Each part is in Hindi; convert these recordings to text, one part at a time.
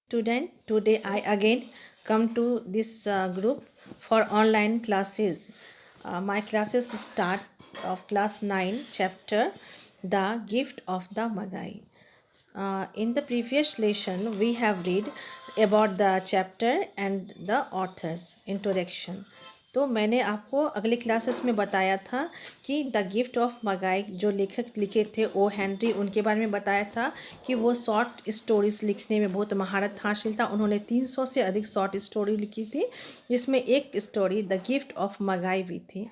Student, today I again come to this group for online classes. My classes start of class 9 chapter The Gift of the Magai. In the previous lesson we have read about the chapter and the author's introduction. तो मैंने आपको अगले क्लासेस में बताया था कि द गिफ्ट ऑफ मगाई जो लेखक लिखे थे ओ हेनरी, उनके बारे में बताया था कि वो शॉर्ट स्टोरीज़ लिखने में बहुत महारत हासिल था। उन्होंने 300 से अधिक शॉर्ट स्टोरी लिखी थी, जिसमें एक स्टोरी द गिफ्ट ऑफ मगाई भी थी।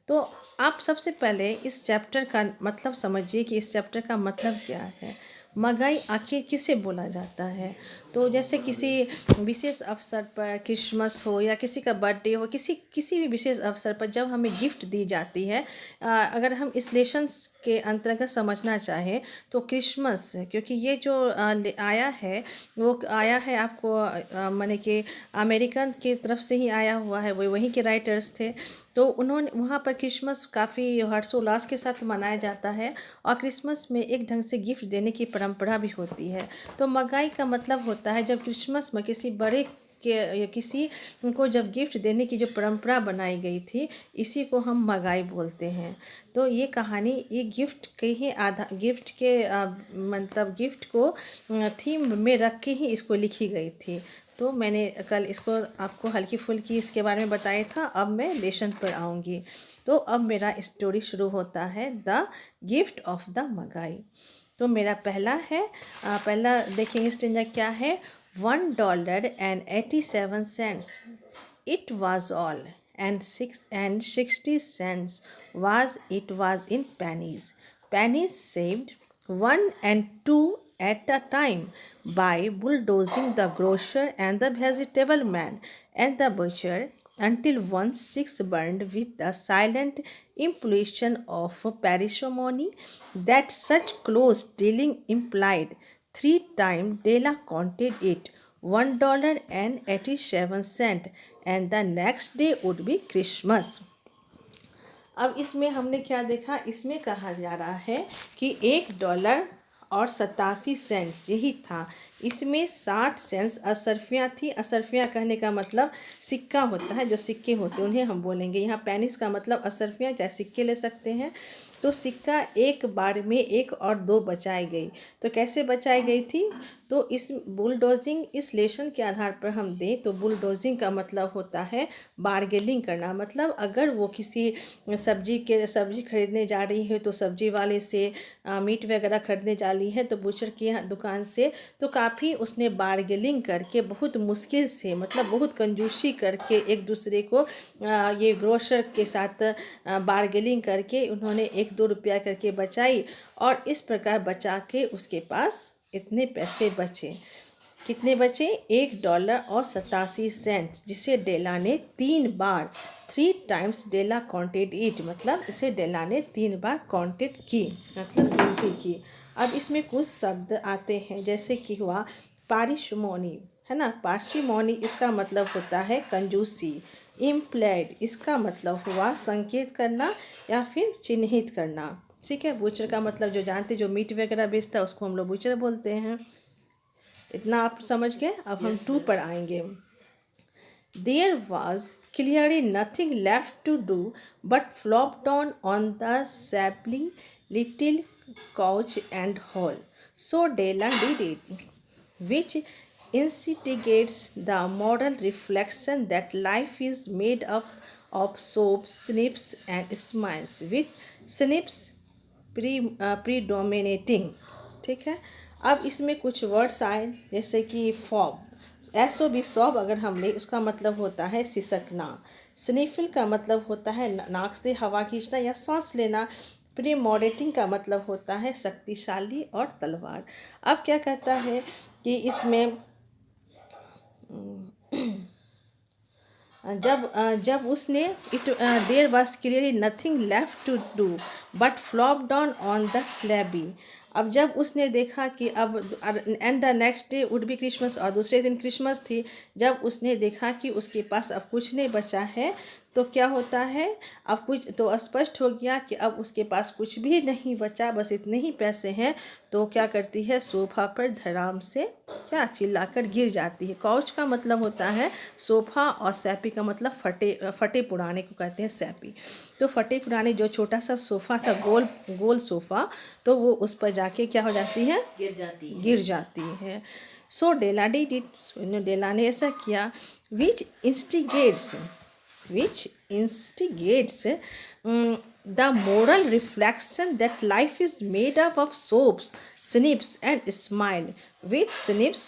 तो आप सबसे पहले इस चैप्टर का मतलब समझिए कि इस चैप्टर का मतलब क्या है। मगाई आखिर किसे बोला जाता है? तो जैसे किसी विशेष अवसर पर, क्रिसमस हो या किसी का बर्थडे हो, किसी भी विशेष अवसर पर जब हमें गिफ्ट दी जाती है, अगर हम इस लेसन के अंतर्गत समझना चाहें तो क्रिसमस, क्योंकि ये जो आया है वो आया है आपको माने कि अमेरिकन की तरफ से ही आया हुआ है, वो वहीं के राइटर्स थे। तो उन्होंने वहाँ पर क्रिसमस काफ़ी हर्षोल्लास के साथ मनाया जाता है और क्रिसमस में एक ढंग से गिफ्ट देने की परंपरा भी होती है। तो मगाई का मतलब होता है जब क्रिसमस में किसी बड़े के या किसी को जब गिफ्ट देने की जो परंपरा बनाई गई थी, इसी को हम मगाई बोलते हैं। तो ये कहानी ये गिफ्ट के ही गिफ्ट के मतलब गिफ्ट को थीम में रख के ही इसको लिखी गई थी। तो मैंने कल इसको आपको हल्की फुल्की इसके बारे में बताया था। अब मैं लेसन पर आऊँगी। तो अब मेरा स्टोरी शुरू होता है द गिफ्ट ऑफ द मगाई। तो मेरा पहला है पहला देखेंगे स्टेंजा क्या है। $1.87 it was all, and 60 cents was in pennies. Pennies saved 1 and 2 at a time by bulldozing the grocer and the vegetable man and the butcher until 1 6 burned with the silent implication of parsimony that such close dealing implied. 3 times Della counted it, $1.87, and the next day would be Christmas. अब इसमें हमने क्या देखा, इसमें कहा जा रहा है कि $1.87 यही था। इसमें 60 सेंट्स असरफियाँ थी। असरफियाँ कहने का मतलब सिक्का होता है, जो सिक्के होते हैं उन्हें हम बोलेंगे। यहाँ पेनिस का मतलब असरफियाँ चाहे सिक्के ले सकते हैं। तो सिक्का एक बार में 1 और 2 बचाई गई। तो कैसे बचाई गई थी? तो इस बुलडोजिंग इस लेसन के आधार पर हम दें तो बुलडोजिंग का मतलब होता है बार्गेनिंग करना। मतलब अगर वो किसी सब्जी खरीदने जा रही है तो सब्जी वाले से मीट वगैरह खरीदने जा रही है तो बूचर की दुकान से, तो काफ़ी उसने बार्गेनिंग करके बहुत मुश्किल से, मतलब बहुत कंजूसी करके एक दूसरे को ये ग्रोसर के साथ बार्गेनिंग करके उन्होंने 1-2 रुपया करके बचाई और इस प्रकार बचा के उसके पास इतने पैसे बचे। कितने बचे? $1.87, जिसे डेला ने 3 बार 3 times डेला काउंटेड इट, मतलब इसे डेला ने 3 बार काउंटेड की, मतलब गिनती की। अब इसमें कुछ शब्द आते हैं, जैसे कि हुआ पारिशमोनी, है ना। पार्सिमोनी इसका मतलब होता है कंजूसी। इम्प्लाइड इसका मतलब हुआ संकेत करना या फिर चिन्हित करना। ठीक है। बूचर का मतलब जो जानते, जो मीट वगैरह बेचता है उसको हम लोग बूचर बोलते हैं। इतना आप समझ गए। अब हम 2 पर आएंगे। There was clearly nothing left to do but flop down on the shabby little couch and howl. So Della did it, which instigates the moral reflection that life is made up of soap, snips, and smiles, with snips predominating। ठीक है। अब इसमें कुछ वर्ड्स आए, जैसे कि फॉब, SOB सॉब अगर हम लें उसका मतलब होता है सिसकना। स्निफिल का मतलब होता है नाक से हवा खींचना या सांस लेना। प्रीमोडेटिंग का मतलब होता है शक्तिशाली और तलवार। अब क्या कहता है कि इसमें जब उसने there was clearly nothing left to do but flop down on the slabby. अब जब उसने देखा कि अब and the next day would be Christmas, और दूसरे दिन क्रिसमस थी, जब उसने देखा कि उसके पास अब कुछ नहीं बचा है तो क्या होता है, अब कुछ तो स्पष्ट हो गया कि अब उसके पास कुछ भी नहीं बचा, बस इतने ही पैसे हैं। तो क्या करती है, सोफा पर धड़ाम से क्या चिल्लाकर गिर जाती है। काउच का मतलब होता है सोफा, और सैपी का मतलब फटे फटे पुराने को कहते हैं सैपी। तो फटे पुराने जो छोटा सा सोफा था, गोल गोल सोफा, तो वो उस पर जाके क्या हो जाती है, गिर जाती है। सो डेला ने ऐसा किया, विच इंस्टिगेट्स the moral reflection that life is made up of soaps, snips and smile, with snips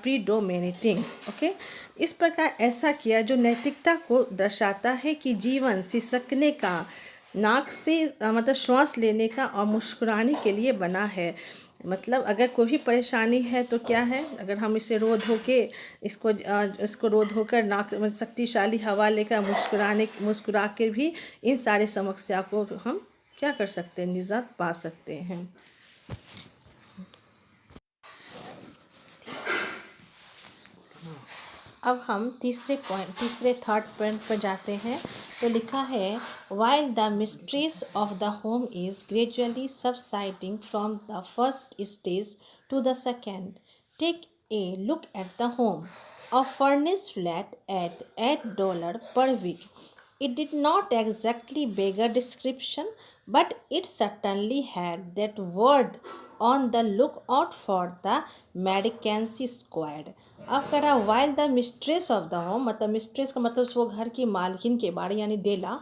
predominating. Okay, इस प्रकार ऐसा किया जो नैतिकता को दर्शाता है कि जीवन सिसकने का, नाक से मतलब श्वास लेने का और मुस्कुराने के लिए बना है। मतलब अगर कोई भी परेशानी है तो क्या है, अगर हम इसे रो धो के इसको रो धोकर नाक में शक्तिशाली हवा लेकर मुस्कुरा के भी इन सारे समस्या को हम क्या कर सकते हैं, निजात पा सकते हैं। अब हम तीसरे थर्ड पॉइंट पर जाते हैं। तो लिखा है, while the mistress of the home is gradually subsiding from the first stage to the second, take a look at the home, a furnished flat at $8 per week. It did not exactly beg a description, but it certainly had that word on the lookout for the Medicancy Squad. अब कह रहा while the mistress of the home, मतलब मिस्ट्रेस का मतलब वो घर की मालकिन के बारे, यानी डेला,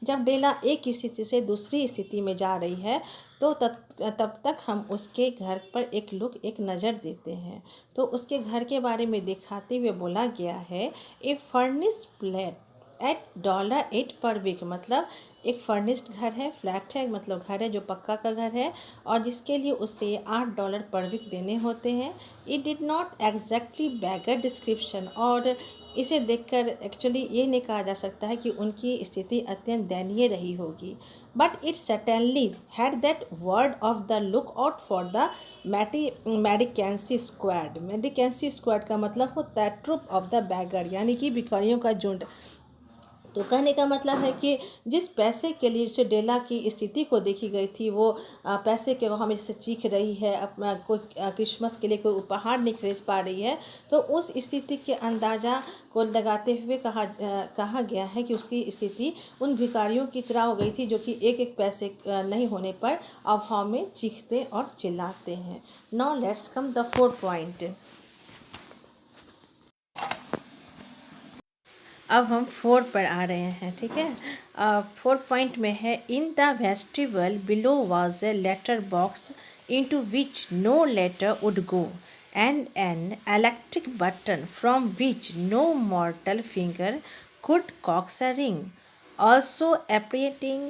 जब डेला एक स्थिति से दूसरी स्थिति में जा रही है तो तब तक हम उसके घर पर एक नज़र देते हैं। तो उसके घर के बारे में दिखाते हुए बोला गया है, ए फर्निश फ्लैट एट $8 पर वीक, मतलब एक फर्निश्ड घर है, फ्लैट है, मतलब घर है जो पक्का का घर है, और जिसके लिए उसे $8 पर वीक देने होते हैं। It did not exactly beggar description, और इसे देखकर एक्चुअली ये नहीं कहा जा सकता है कि उनकी स्थिति अत्यंत दयनीय रही होगी, but it certainly had that word of the look out for the mendicancy squad. Mendicancy squad का मतलब होता है ट्रुप ऑफ द बैगर, यानी कि भिखारियों का झुंड। तो कहने का मतलब है कि जिस पैसे के लिए जैसे डेला की स्थिति को देखी गई थी, वो पैसे के हमें जैसे चीख रही है, अपना कोई क्रिसमस के लिए कोई उपहार नहीं खरीद पा रही है, तो उस स्थिति के अंदाज़ा को लगाते हुए कहा गया है कि उसकी स्थिति उन भिखारियों की तरह हो गई थी जो कि एक एक पैसे नहीं होने पर अभाव में चीखते और चिल्लाते हैं। Now let's come the fourth point. अब हम 4 पर आ रहे हैं, ठीक है। 4 पॉइंट में है, in the vestibule below was a letter box into which no letter would go, and an electric button from which no mortal finger could coax a ring. Also appearing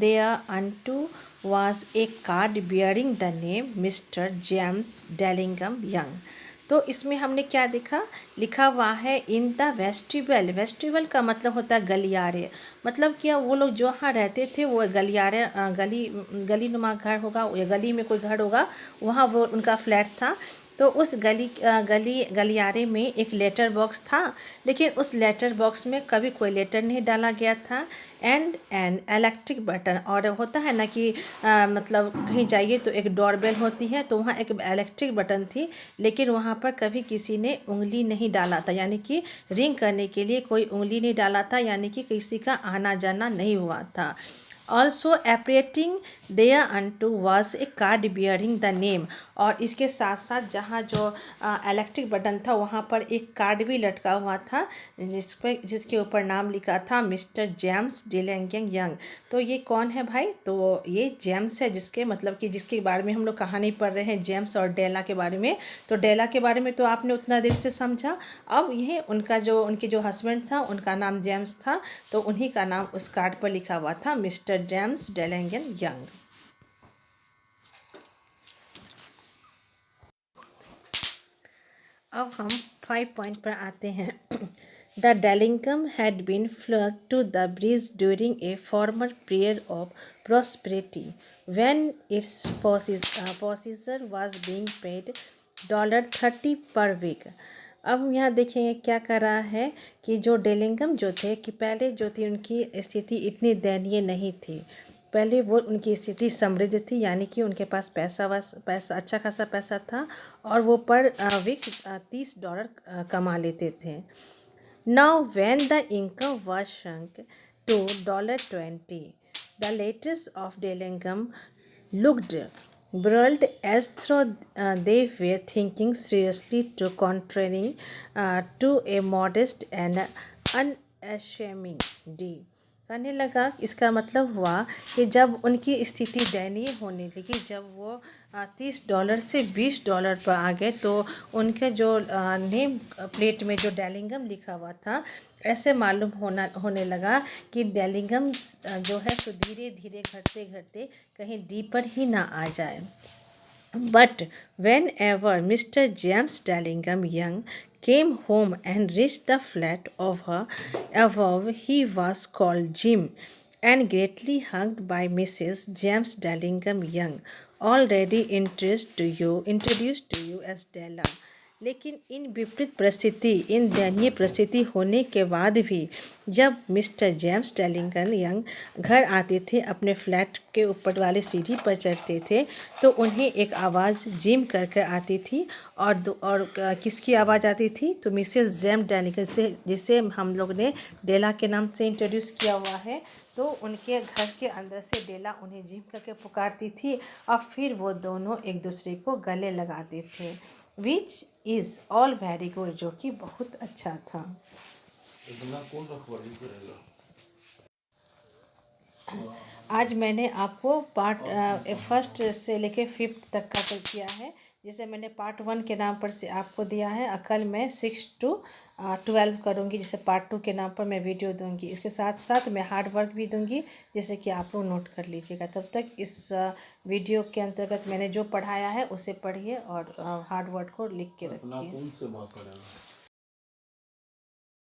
there unto was a card bearing the name Mr. James Dallingham Young. तो इसमें हमने क्या देखा, लिखा हुआ है इन द वेस्टिबल। वेस्टिबल का मतलब होता है गलियारे, मतलब क्या वो लोग जो वहाँ रहते थे वो गलियारे, गली नुमा घर होगा या गली में कोई घर होगा, वहाँ वो उनका फ्लैट था। तो उस गलियारे में एक लेटर बॉक्स था, लेकिन उस लेटर बॉक्स में कभी कोई लेटर नहीं डाला गया था। एंड एन इलेक्ट्रिक बटन, और होता है ना कि मतलब कहीं जाइए तो एक डोरबेल होती है, तो वहाँ एक इलेक्ट्रिक बटन थी, लेकिन वहाँ पर कभी किसी ने उंगली नहीं डाला था, यानी कि रिंग करने के लिए कोई उंगली नहीं डाला था, यानी कि किसी का आना जाना नहीं हुआ था। Also appearing there unto was a card bearing the name, और इसके साथ साथ जहाँ जो इलेक्ट्रिक बटन था वहाँ पर एक कार्ड भी लटका हुआ था जिसके ऊपर नाम लिखा था मिस्टर जेम्स डिलैंगम यंग। तो ये कौन है भाई, तो ये जेम्स है, जिसके मतलब कि जिसके बारे में हम लोग कहानी पढ़ रहे हैं, जेम्स और डेला के बारे में। तो डेला के बारे में तो आपने उतना देर से समझा, अब ये उनके जो हस्बैंड था उनका नाम जेम्स था, तो उन्हीं का नाम उस कार्ड पर लिखा हुआ था, मिस्टर जेम्स डेलैंगम यंग। अब हम 5 पॉइंट पर आते हैं। The Dillingham had been flung to the breeze during a former period of prosperity when its possessor was being paid $30 per week. अब हम यहाँ देखेंगे क्या कर रहा है कि जो डेलिंगम जो थे कि पहले जो थी उनकी स्थिति इतनी दयनीय नहीं थी। पहले वो उनकी स्थिति समृद्ध थी, यानी कि उनके पास पैसा अच्छा खासा पैसा था और वो पर वीक $30 कमा लेते थे। Now, when the income was shrunk to $20, the latest of Dellingham looked world as though they were thinking seriously to contrary to a modest and unassuming deed. कहने लगा, इसका मतलब हुआ कि जब उनकी स्थिति दयनीय होने लगी, जब वो $30 से $20 पर आ गए, तो उनके जो नेम प्लेट में जो डेलिंगम लिखा हुआ था, ऐसे मालूम होने लगा कि डेलिंगम जो है तो धीरे धीरे घटते घटते कहीं डीपर ही ना आ जाए। But whenever Mr. James Dallingham Young came home and reached the flat above, he was called Jim and greatly hugged by Mrs. James Dallingham Young, already introduced to you as Della. लेकिन इन विपरीत परिस्थिति, इन दयनीय परिस्थिति होने के बाद भी जब मिस्टर जेम्स डेलिंगम यंग घर आते थे, अपने फ्लैट के ऊपर वाले सीढ़ी पर चढ़ते थे, तो उन्हें एक आवाज़ जिम करके आती थी। और किसकी आवाज़ आती थी? तो मिसेस जेम्स डेलिंगम से, जिसे हम लोग ने डेला के नाम से इंट्रोड्यूस किया हुआ है, तो उनके घर के अंदर से डेला उन्हें जिम करके पुकारती थी और फिर वो दोनों एक दूसरे को गले लगाते थे, which is all very good, जो कि बहुत अच्छा था। आज मैंने आपको पार्ट फर्स्ट से लेके 5th तक का किया है, जिसे मैंने पार्ट 1 के नाम पर से आपको दिया है। कल मैं 6 to 12 करूँगी, जिसे पार्ट 2 के नाम पर मैं वीडियो दूँगी। इसके साथ साथ मैं हार्ड वर्क भी दूँगी, जिसे कि आप लोग नोट कर लीजिएगा। तब तक इस वीडियो के अंतर्गत मैंने जो पढ़ाया है उसे पढ़िए और हार्ड वर्क को लिख के रखिए।